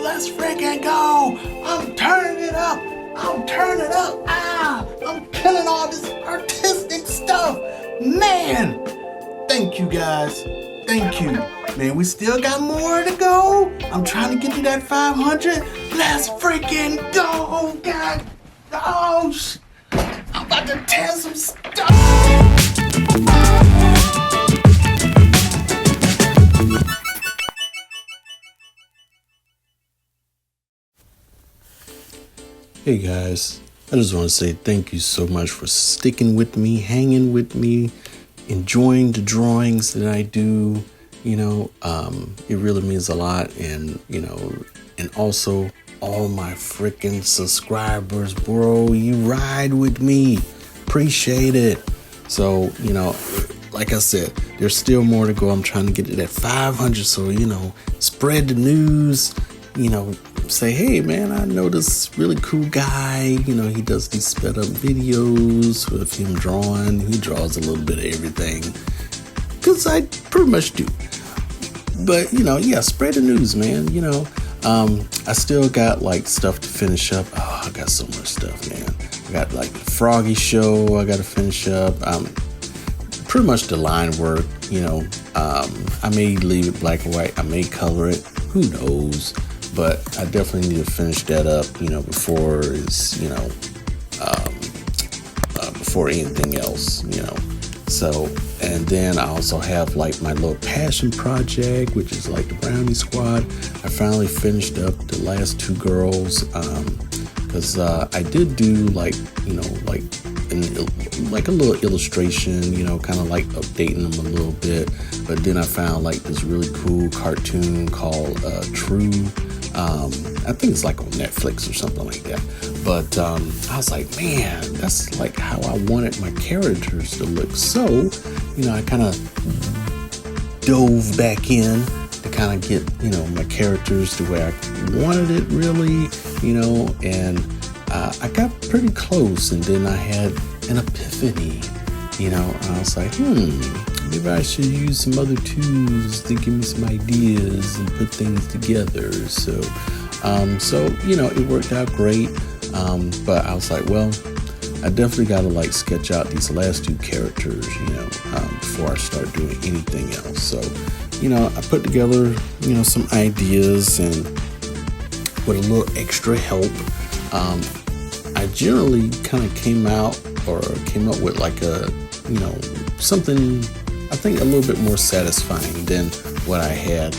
let's freaking go. I'm turning it up. I'm turning it up. I'm killing all this artistic stuff. Man, thank you guys. Thank you. Man, we still got more to go. I'm trying to get to that 500. Let's freaking go, God. Oh, I'm about to tear some stuff. Hey guys, I just want to say thank you so much for sticking with me, hanging with me, enjoying the drawings that I do. It really means a lot. And also all my freaking subscribers, bro, you ride with me. Appreciate it. So, like I said, there's still more to go. I'm trying to get to that 500. So, spread the news, say, hey man, I know this really cool guy, he does these sped up videos with him drawing. He draws a little bit of everything, because I pretty much do. But spread the news, man. I still got like stuff to finish up. I got so much stuff, man. I got like the Froggy show I gotta finish up. Pretty much the line work, I may leave it black and white, I may color it, who knows. But I definitely need to finish that up, before it's, before anything else, So, and then I also have like my little passion project, which is like the Brownie Squad. I finally finished up the last two girls, because I did do like a little illustration, kind of like updating them a little bit. But then I found like this really cool cartoon called True. I think it's like on Netflix or something like that. But I was like, man, that's like how I wanted my characters to look. So, I kind of dove back in to kind of get, my characters to where I wanted it really, and I got pretty close. And then I had an epiphany, I was like, maybe I should use some other tools to give me some ideas and put things together. So, it worked out great. But I was like, well, I definitely got to like sketch out these last two characters, before I start doing anything else. So, I put together, some ideas, and with a little extra help, I generally kind of came up with like a, something I think a little bit more satisfying than what I had.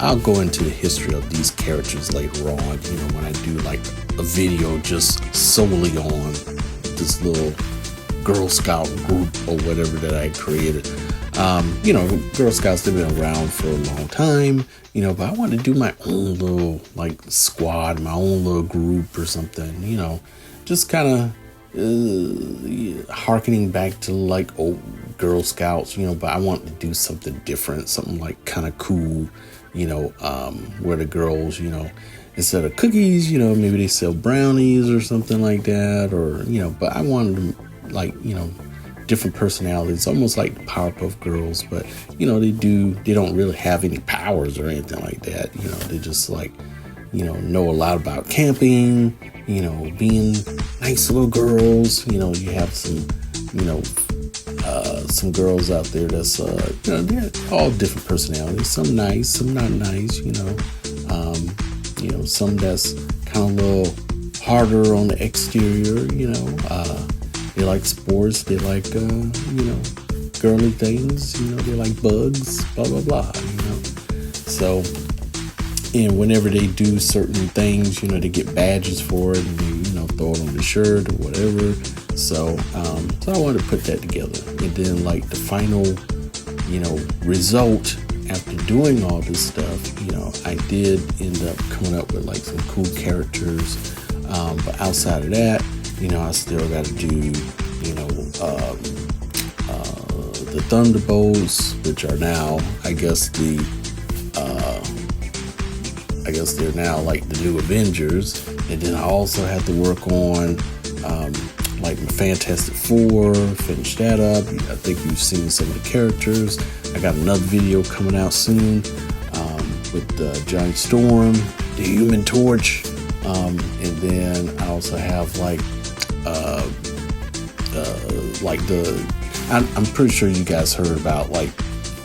I'll go into the history of these characters later on, when I do like a video just solely on this little Girl Scout group or whatever that I created. Girl Scouts, they've been around for a long time, but I want to do my own little like squad, my own little group or something, just kind of harkening back to like old Girl Scouts, but I want to do something different, something like kind of cool, where the girls, instead of cookies, maybe they sell brownies or something like that, or, but I wanted them like, different personalities, almost like the Powerpuff Girls, but, they don't really have any powers or anything like that. They just like, know a lot about camping, being nice little girls. You have some girls out there that's, they're all different personalities. Some nice, some not nice, some that's kind of a little harder on the exterior, they like sports, they like, girly things, they like bugs, blah, blah, blah, So, and whenever they do certain things, they get badges for it, and they, throw it on the shirt or whatever. So I wanted to put that together. And then like the final, result after doing all this stuff, I did end up coming up with like some cool characters. But outside of that, I still got to do, the Thunderbolts, which are now, I guess they're now like the new Avengers. And then I also had to work on like my Fantastic Four, finish that up. I think you've seen some of the characters. I got another video coming out soon with Johnny Storm, the Human Torch. And then I also have like I'm pretty sure you guys heard about like,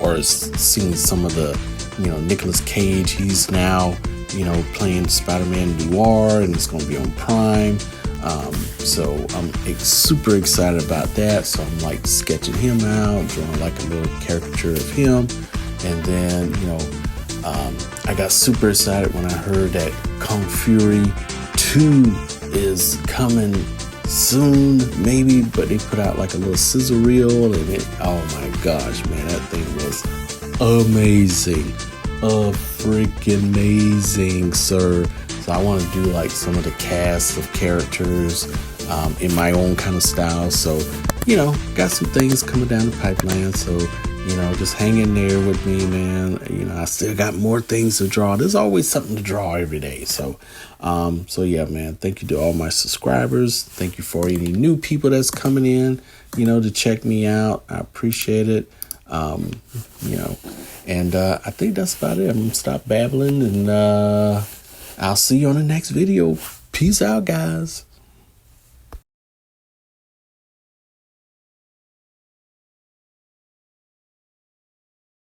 or seen some of the, Nicolas Cage. He's now, playing Spider-Man Noir, and it's going to be on Prime. So I'm super excited about that. So I'm like sketching him out, drawing like a little caricature of him. And then, I got super excited when I heard that Kung Fury 2 is coming soon, maybe, but they put out like a little scissor reel, and oh my gosh, man, that thing was amazing. Freaking amazing, sir. So I want to do like some of the cast of characters in my own kind of style. So, got some things coming down the pipeline. So, just hang in there with me, man. I still got more things to draw. There's always something to draw every day. So yeah, man, thank you to all my subscribers. Thank you for any new people that's coming in, to check me out. I appreciate it. And I think that's about it. I'm going to stop babbling, and I'll see you on the next video. Peace out, guys.